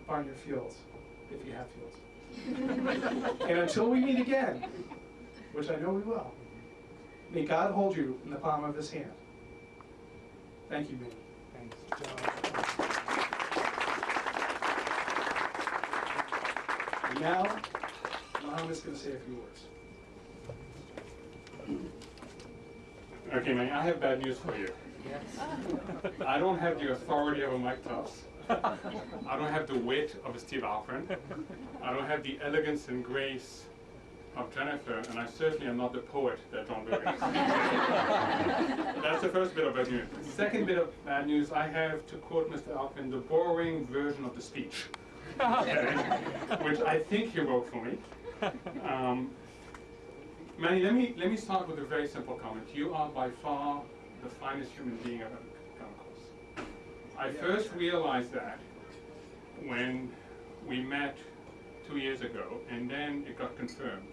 find your fields, if you have fields. And until we meet again, which I know we will, may God hold you in the palm of his hand. Thank you, Manny. Thanks. And now, Mohamed's going to say a few words. Okay, Manny, I have bad news for you. Yes. I don't have the authority of a Mike Tufts. I don't have the wit of a Steve Alpern. I don't have the elegance and grace of Jennifer, and I certainly am not the poet that John Lewis is. That's the first bit of bad news. The second bit of bad news, I have, to quote Mr. Alpern, the boring version of the speech, okay, which I think he wrote for me. Manny, let me start with a very simple comment. You are by far the finest human being I've ever come across. I first realized that when we met 2 years ago, and then it got confirmed.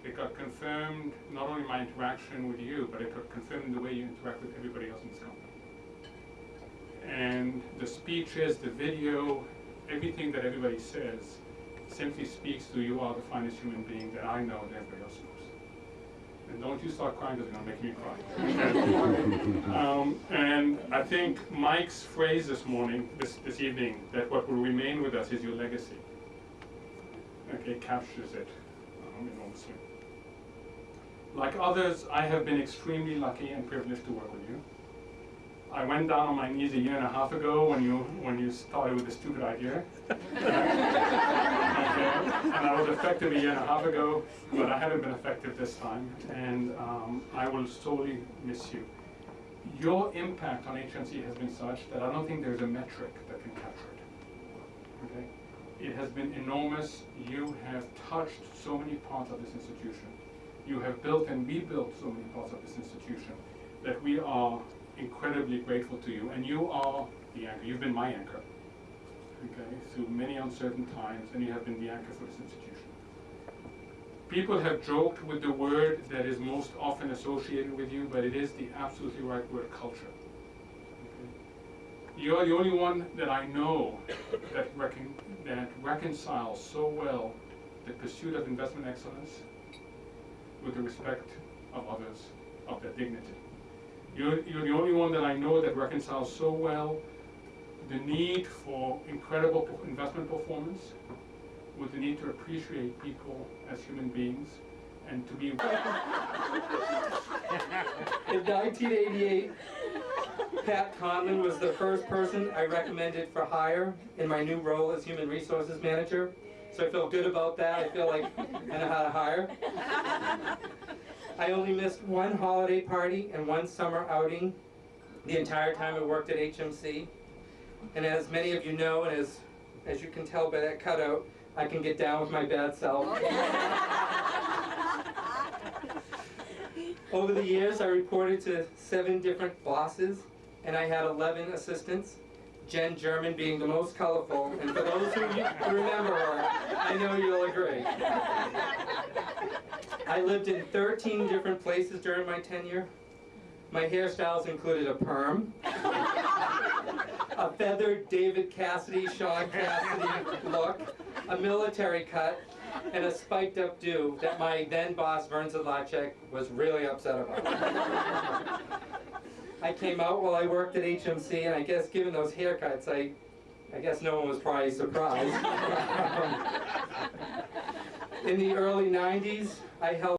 It got confirmed not only my interaction with you, but it got confirmed in the way you interact with everybody else in this company. And the speeches, the video, everything that everybody says simply speaks to you are the finest human being that I know and everybody else knows. And don't you start crying because you're going to make me cry. And I think Mike's phrase this morning, this evening, that what will remain with us is your legacy. Okay, captures it enormously. Like others, I have been extremely lucky and privileged to work with you. I went down on my knees a year and a half ago when you started with a stupid idea. And I was effective a year and a half ago, but I haven't been effective this time, and I will sorely miss you. Your impact on HMC has been such that I don't think there's a metric that can capture it. Okay? It has been enormous. You have touched so many parts of this institution. You have built and rebuilt so many parts of this institution that we are incredibly grateful to you. And you are the anchor. You've been my anchor, okay, through many uncertain times, and you have been the anchor for this institution. People have joked with the word that is most often associated with you, but it is the absolutely right word, culture. Okay? You are the only one that I know that reconciles so well the pursuit of investment excellence with the respect of others, of their dignity. You're the only one that I know that reconciles so well the need for incredible investment performance with the need to appreciate people as human beings and to be... In 1988, Pat Conlon was the first person I recommended for hire in my new role as Human Resources Manager. So I feel good about that. I feel like I know how to hire. I only missed one holiday party and one summer outing the entire time I worked at HMC. And as many of you know, and as you can tell by that cutout, I can get down with my bad self. Over the years, I reported to 7 different bosses, and I had 11 assistants, Jen German being the most colorful. And for those who remember her, I know you'll agree. I lived in 13 different places during my tenure. My hairstyles included a perm, a feathered David Cassidy, Sean Cassidy look, a military cut, and a spiked up do that my then boss, Vern Zlacek, was really upset about. I came out while I worked at HMC, and I guess given those haircuts, I guess no one was probably surprised. In the early 90s, I held